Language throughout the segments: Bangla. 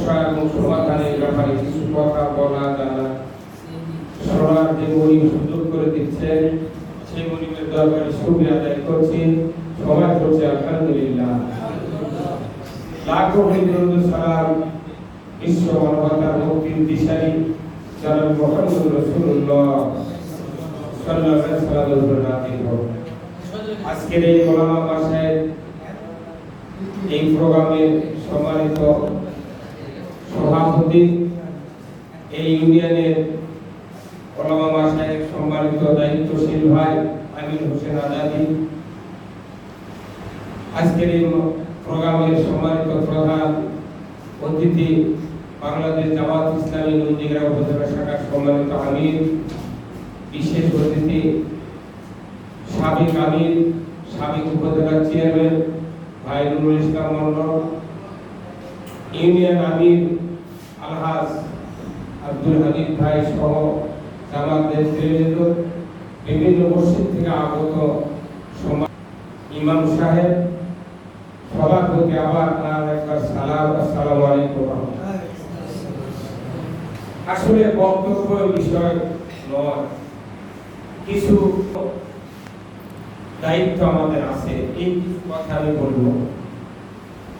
সমস্যা এবং সমাধানের ব্যাপারে কিছু কথা বলা জানা শোনার যে গরিব সুযোগ করে দিচ্ছেন সেই গরিবের দরবারে শুকরিয়া আদায় করছি। সবাই করছে আলহামদুলিল্লাহ। লাখো হিন্দু সালাম বিশ্ব মানবতার মুক্তির দিশারি জনাব মুহাম্মদ রাসূলুল্লাহ সাল্লাল্লাহু আলাইহি ওয়াসাল্লাম। আজকের এই ওলামা মাসায়ের এই প্রোগ্রামের সম্মানিত সভাপতি, এই ইউনিয়নের ওলামা মাসায়ের সম্মানিত দায়িত্বশীল ভাই আমির হোসেন আজাদি, আজকের এই প্রোগ্রামের সম্মানিত প্রধান অতিথি বাংলাদেশ জামাত ইসলামী নন্দীগ্রাম উপজেলা শাখার সম্মানিত আমির, বিশেষ অতিথি সাবেক আমির, সাবেক উপজেলা চেয়ারম্যান ভাই নুরুল ইসলাম মন্ডল, ইউনিয়ন আমির আলহাজ আব্দুল হামিদ ভাই সহ জামাতের নেতৃবৃন্দ, বিভিন্ন মসজিদ থেকে আগত ইমাম সাহেব, সবার প্রতি আবার একবার সালাম, আসসালামু আলাইকুম। আসলে বক্তব্য বিষয় নয়, কিছু দায়িত্ব আমাদের আছে, এই কথা আমি বলবো।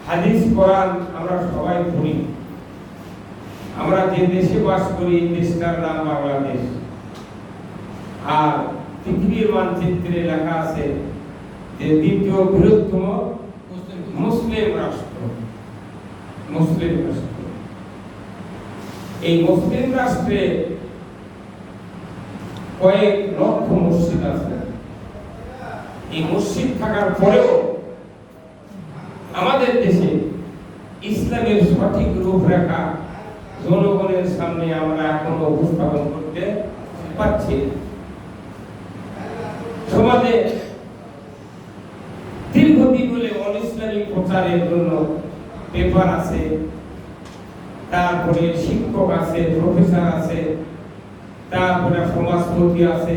হাদিস কোরআন আমরা সবাই পড়ি। আমরা যে দেশে বাস করি এই দেশটার নাম বাংলাদেশ, আর পৃথিবীর মানচিত্রে লেখা আছে যে দ্বিতীয় বৃহত্তম মুসলিম রাষ্ট্র। মুসলিম রাষ্ট্র, এই মুসলিম রাষ্ট্রে কয়েক লক্ষ মসজিদ আছে। এই মসজিদ থাকার পরেও আমাদের দেশে ইসলামের সঠিক রূপরেখা জনগণের সামনে আমরা এখনো উপস্থাপন করতে পারছি। সমাজে দীর্ঘদিন হলে অনিসলামিক প্রচারের জন্য পেপার আছে, তারপরে শিক্ষক আছে, প্রফেসর আছে, তারপরে সমাজপতি আছে,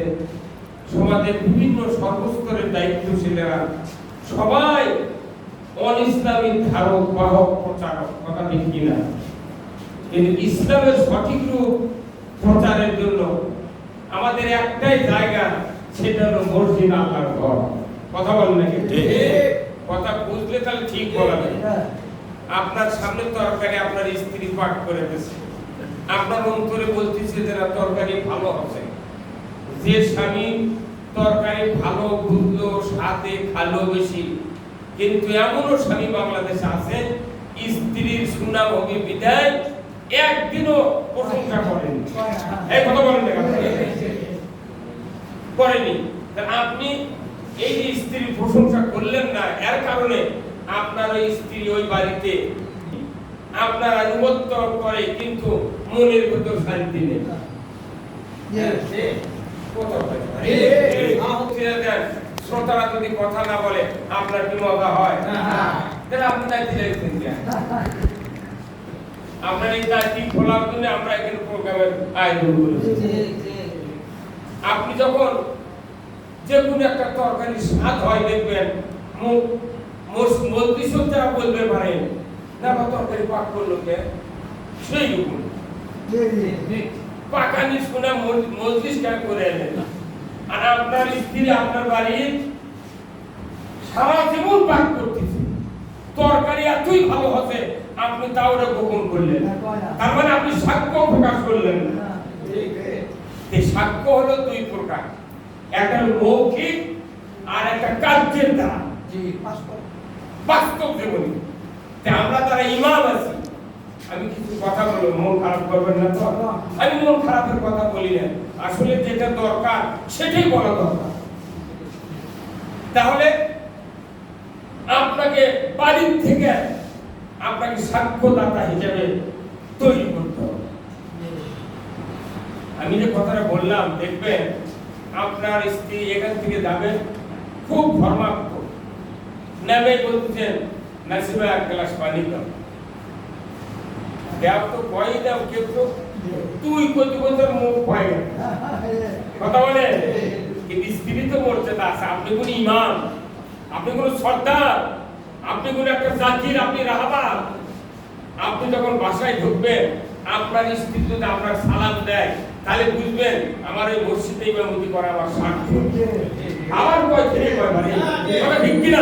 সমাজের বিভিন্ন সর্বস্তরের দায়িত্বশীলেরা সবাই অনিসলামিক ধারক বাহক প্রচারক, কথা ঠিক কিনা? কিন্তু ইসলামের সঠিক রূপ প্রচারের জন্য আমাদের একটাই জায়গা, সেটা হলো মসজিদ, আল্লাহর ঘর। কথা বলেন নাকি? কথা বুঝলে তাহলে ঠিক বলাবেন। আপনার সামনে তরকারি আপনার স্ত্রী পাক করে দিয়েছে, আপনার অন্তরে বলতেছে যে না তরকারি ভালো হবে। যে স্বামী তরকারি ভালো বুঝলো, স্বাদে খালো বেশি, কিন্তু এমনও স্বামী বাংলাদেশে আছে স্ত্রীর সুনাম হবে বিদায় একদিনও প্রশংসা করেনি। এই কথা বলেন না করেনি। আপনি এই যে স্ত্রীর প্রশংসা করলেন না, এর কারণে আপনার ওই স্ত্রী ওই বাড়িতে আপনার আনুগত্য করে, কিন্তু মনের ভিতর শান্তি নেই। শ্রোতারা যদি কথা না বলে আপনার কি মজা হয়? তাহলে আপনি দায়িত্ব দিয়েছেন কেন? আপনার এই দায়িত্ব খোলার জন্য আমরা এখানে প্রোগ্রামের আয়োজন করেছি। আপনি যখন যে কোনো একটা তরকারি স্বাদ হয় দেখবেন, মজলিসও যারা বলতে পারেন না বা তরকারি পাক করলো কে, সেই রকম পাকানি শুনে মজলিস কেন করে এলেন। আর আপনার স্ত্রী আপনার বাড়ির সারা জীবন পাক করতেছে, তরকারি এতই ভালো হচ্ছে, আপনি তাও গোপন করলেন, তার মানে আপনি সাক্ষ্য প্রকাশ করলেন না। এই সাক্ষ্য হলো দুই প্রকার, একটা মৌখিক আর একটা কার্যের দ্বারা, বাস্তব জীবনে। আমরা তারা ইমাম আছি, আমি কিছু কথা বলবো, মন খারাপ করবেন না তো? আমি মন খারাপের কথা বলি না, আসলে যেটা দরকার সেটাই বলা দরকার। তাহলে আপনাকে বাড়ির থেকে আপনাকে সাক্ষ্যদাতা হিসেবে তৈরি করতে হবে। আমি যে কথাটা বললাম, দেখবেন আপনার স্ত্রী এখান থেকে যাবে খুব ধর্মাত্ম, নেমে বলছেন নাসিবা এক গ্লাস পানি দাও, দেও তো কই দাও, কেউ তো তুই কত বছর মুখ পাই কথা বলে। কিন্তু স্ত্রী তো মর্যাদা আছে, আপনি কোন ইমাম, আপনি কোন সর্দার, আপনি কোন একটা জাতির আপনি রাহবার, আপনি আপনি যখন বাসায় ঢুকবেন আপনার স্ত্রী যদি আপনার সালাম দেয় তাহলে বুঝবেন আমার এই মসজিদে ইমামতি করা আমার সার্থক। আবার কয় থেকে কয় মানে কথা ঠিক কিনা?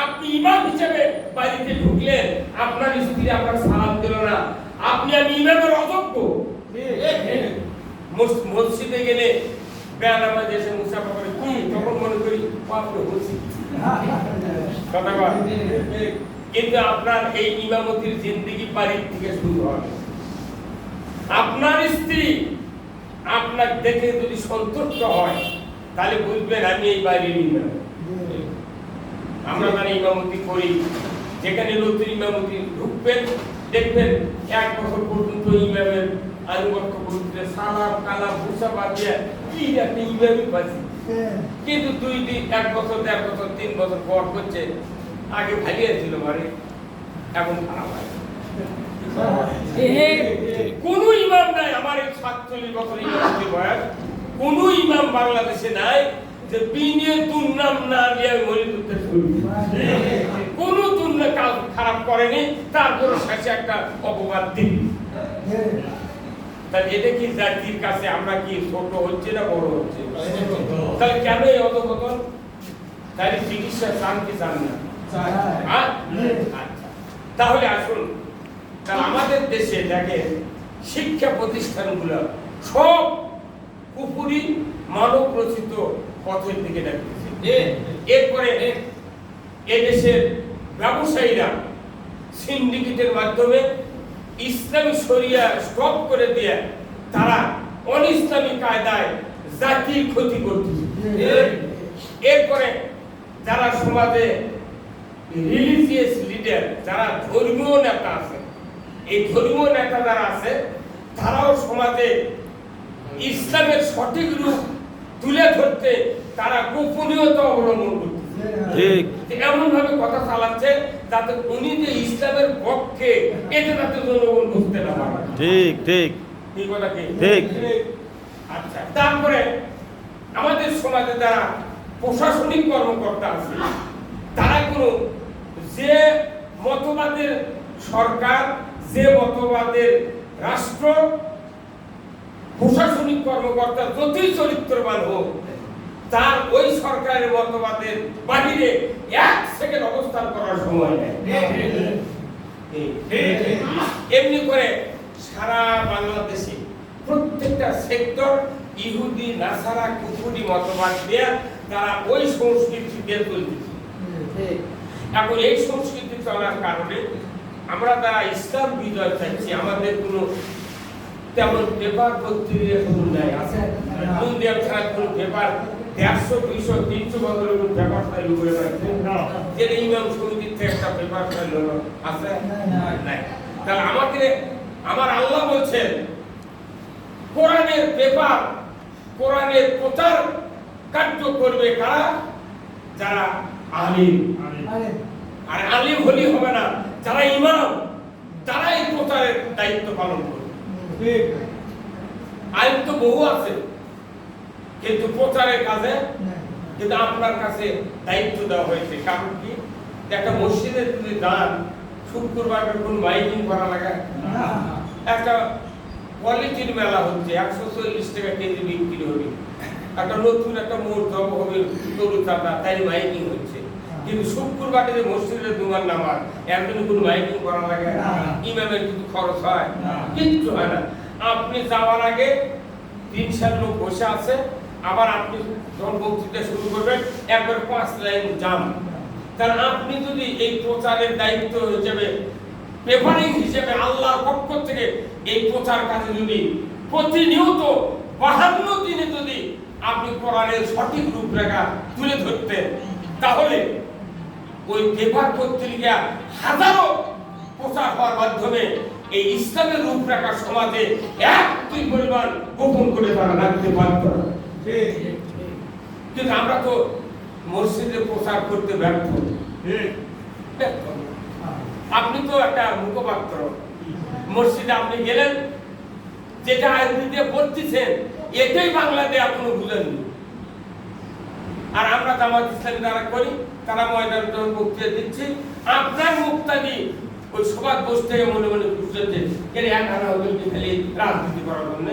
আপনি ইমাম হিসেবে বাড়িতে ঢুকলেন, আপনার স্ত্রী আপনার সালাম দিল না, আপনি আমি ইমামের অযোগ্য। মসজিদে গেলে বেয়ানামাজ এসে মুসাফা করে কি তখন মনে করি বাপরে মসজিদ কথা বল। কিন্তু আপনার এই ইমামতির জিন্দেগি বাড়ির থেকে শুরু হবে। আপনার স্ত্রী আপনার দেখে যদি সন্তুষ্ট হয় তাহলে বুঝবেন আমি এই বাড়ির ইমাম। আমরা যারা ইমামতি করি, যেখানে নতুন ইমামতি ঢুকবেন দেখবেন 1 বছর পর্যন্ত ইমামের আনুগত্য করতে সালাম কালাম মুসাফা বাদিয়া কি একটা ইমামই পাচ্ছি। কিন্তু 2 দিন 1 বছর 1.5 বছর 3 বছর পর করছে আগে ভালিয়ে ছিল মানে এখন খারাপ হয়। কোন ইমাম নাই আমার এই 47 বছর ইমামতি বয়স, কোন ইমাম বাংলাদেশে নাই যে বিনে দুর্নাম না নিয়ে মরিদ করতে শুরু। কোন দুর্নাম কাজ খারাপ করেনি, তারপর শেষে একটা অপবাদ দিন। তাহলে এটা কি জাতির কাছে আমরা কি ছোট হচ্ছে না বড় হচ্ছে? তাহলে কেন এই অধপতন? তাহলে চিকিৎসা চান কি চান না? তাহলে আসুন, আমাদের দেশে দেখেন শিক্ষা প্রতিষ্ঠানগুলো সব কুপুরি মানব রচিত পথের দিকে ডাকতেছে। এরপরে এদেশের ব্যবসায়ীরা সিন্ডিকেটের মাধ্যমে ইসলামী শরিয়া স্টপ করে দিয়ে তারা অনিসলামী কায়দায় জাতির ক্ষতি করতেছে। এরপরে যারা সমাজে রিলিজিয়াস লিডার, যারা ধর্মীয় নেতা আছে, এই ধর্মীয় নেতা যারা আছে তারাও সমাজে ইসলামের সঠিক রূপ তুলে ধরতে তারা গোপনীয়তা অবলম্বন করতেছে। এমন ভাবে কথা চালাচ্ছে যাতে উনি যে ইসলামের পক্ষে এটা যাতে জনগণ বুঝতে না পারে। ঠিক ঠিক এই কথা কি ঠিক? আচ্ছা, তারপরে আমাদের সমাজে যারা প্রশাসনিক কর্মকর্তা আছে তারা কোনো যে মতবাদের সরকার, যে মতবাদের রাষ্ট্র, প্রশাসনিক কর্মকর্তা যতই চরিত্রবান হোক তার ওই সরকারের মতবাদের বাহিরে 1 সেকেন্ড অবস্থান করার সময় নেই। এমনি করে সারা বাংলাদেশে প্রত্যেকটা সেক্টর ইহুদি নাসারা কুফরি মতবাদ দিয়ে তারা ওই সংস্কৃতি দিয়ে চলতেছে। এখন এই সংস্কৃতি চলার কারণে আমরা যারা ইসলাম বিজয় চাইছি আমাদের কোনো তেমন পেপার পত্রিকা কোনো নাই আছে কোন দেব ছাড়া কোনো পেপার 150 200 300 বছরের কোনো পেপার চালু করে রাখছে যে ইমাম সমিতির থেকে একটা পেপার চালু আছে নাই। তাহলে আমার আল্লাহ বলছেন কোরআনের পেপার, কোরআনের প্রচার কার্য করবে কারা? যারা আলিম। আর আলিম হলি হবে না, যারা ইমাম তারা এই প্রচারের দায়িত্ব পালন করবে। আলিম তো বহু আছে কিন্তু প্রচারের কাজে কিন্তু আপনার কাছে দায়িত্ব দেওয়া হয়েছে। কারণ কি, একটা মসজিদে যদি যান শুক্রবার কোন মাইকিং করা লাগে, একটা কোয়ালিটির মেলা হচ্ছে 140 টাকা কেজি বিক্রি হবে, একটা নতুন একটা মোড় জব হবে তরু চাঁদা, তাই মাইকিং হচ্ছে। কিন্তু শুক্রবারে যে মসজিদের দুমার নামাজ একদিন কোন মাইকিং করা লাগে, ইমামের কিছু খরচ হয়, কিচ্ছু হয় না। আপনি যাওয়ার আগে 3-4 লোক বসে আছে, আবার আপনি যখন বক্তৃতা শুরু করবেন একবার 5 লাইন জাম। কারণ আপনি যদি এই প্রচারের দায়িত্ব হিসেবে পেপারিং হিসেবে আল্লাহর পক্ষ থেকে এই প্রচার কাজে যদি প্রতিনিয়ত 52 দিনে যদি আপনি কোরআনের সঠিক রূপরেখা তুলে ধরতেন তাহলে ওই পেপার পত্রিকা হাজারো প্রচার হওয়ার মাধ্যমে এই ইসলামের রূপরেখা সমাজে 1-2 পরিমাণ গোপন করে তারা রাখতে পারত না। কিন্তু আমরা তো মসজিদে প্রচার করতে ব্যর্থ। আপনি তো একটা মুখপাত্র, মসজিদে আপনি গেলেন, যেটা আরবিতে পড়তেছেন এটাই বাংলাতে এখনো বুঝেননি। আর আমরা জামাত ইসলামী যারা করি তারা ময়দানে বক্তৃতা দিচ্ছি, আপনার মুক্তাদি ওই সবার বসে থেকে মনে মনে বুঝতে কেন এক আনা ওদেরকে খালি রাজনীতি করার জন্য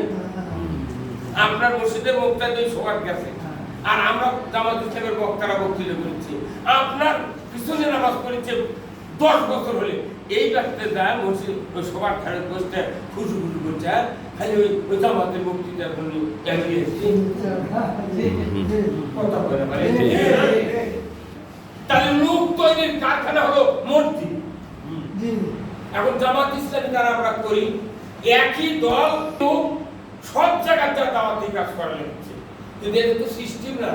আপনার মসজিদের মুক্তায় ওই সবার গেছে আর আমরা জামাত ইসলামের বক্তারা বক্তৃতা করেছি আপনার পিছনে নামাজ পড়েছে 10 বছর হলে এই রাস্তায় যায় মসজিদ ওই সবার ধারে বসতে খুশু খুশু করছে খালি ওই জামাতের বক্তৃতার জন্য এগিয়ে এসেছি কথা বলে পারে তাহলে লোক তৈরির কারখানা হলো মসজিদ এখন জামাত ইসলামী দ্বারা আমরা করি একই দল তো সব জায়গাতে দাওয়াতি কাজ করা লাগছে কিন্তু এটা তো সিস্টেম না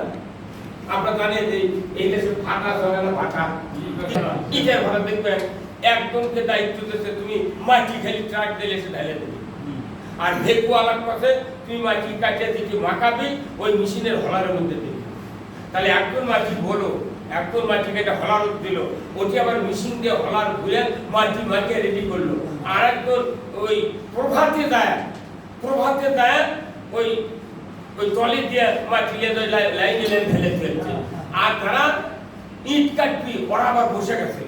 আমরা জানি যে এই দেশে ভাটা চলে না ভাটা ইটার ভাটা দেখবেন একজনকে দায়িত্ব দিতে তুমি মাটি খালি ট্রাক দিলে সে ঢেলে দেবে আর ভেকু আলার পাশে তুমি মাটি কাটিয়ে দিকে মাখাবে ওই মেশিনের হলারের মধ্যে দেবে তাহলে একজন মাটি বলো একজন মাটিকে একটা হলার দিল ওটি আবার মেশিন দিয়ে হলার ঘুরে মাটি মাটিয়ে রেডি করলো আর একজন ওই প্রভাতে দেয় ওই ওই টলি দিয়ে মাটি লাইনে ঢেলে ফেলছে আর তারা ইট কাটবি ওরা আবার বসে গেছে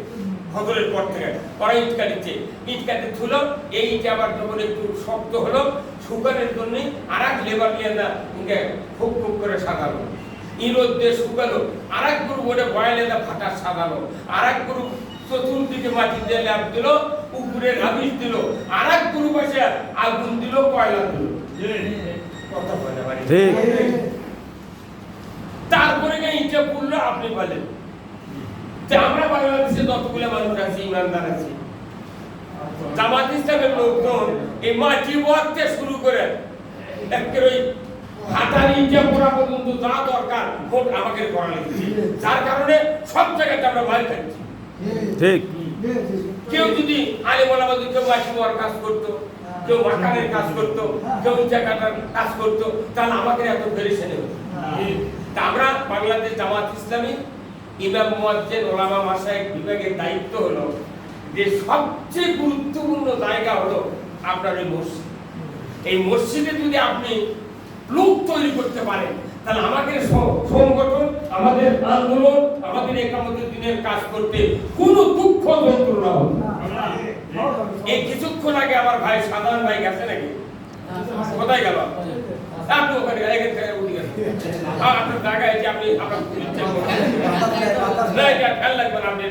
ফজরের পর থেকে ওরা ইট কাটছে ইট কাটে থুলো এই ইট আবার যখন একটু শক্ত হলো শুকানোর জন্য আর এক লেবার নিয়ে না খুব খুব করে সাজালো ইরোদ দিয়ে শুকালো আর এক গ্রুপ ওটা বয়ালে ফাটা সাজালো আর এক গ্রুপ চতুর্দিকে মাটি দিয়ে ল্যাপ দিল উপরে রাবিশ দিল আর এক গ্রুপ এসে আগুন দিল কয়লা দিল কথা বলে পারি তারপরে ইটা পড়লো আপনি বলেন যে আমরা বাংলাদেশে যতগুলো মানুষ আছি ইমানদার আছি জামাত ইসলামের লোকজন এই মাটি ওয়ার্কতে শুরু করে একের ওই হাতার ইটা পড়া পর্যন্ত যা দরকার ভোট আমাকে করা লেগেছে যার কারণে সব জায়গাতে আমরা মার খাচ্ছি ঠিক কেউ যদি আলে বলাবাদ কেউ মাটি ওয়ার্ক কাজ করতো কেউ মাকানের কাজ করতো কেউ জায়গাটার কাজ করতো তাহলে আমাকে এত পেরেশানি হতো তা আমরা বাংলাদেশ জামাত ইসলামী ইমাম মুয়াজ্জিন ওলামা মাশায়েখ বিভাগের দায়িত্ব হলো যে সবচেয়ে গুরুত্বপূর্ণ জায়গা হলো আপনার এই মসজিদ এই মসজিদে যদি আপনি লোক তৈরি করতে পারেন তাহলে আমাদের সংগঠন আমাদের আন্দোলন আমাদের একামতের দিনের কাজ করতে কোনো দুঃখ যন্ত্রণা হবে না এই কিছুক্ষণ আগে আমার ভাই সাধারণ ভাই গেছে নাকি কোথায় গেল আপনি ওখানে উঠে গেছেন আপনার জায়গায় যে আপনি আপনার খেয়াল লাগবেন আপনি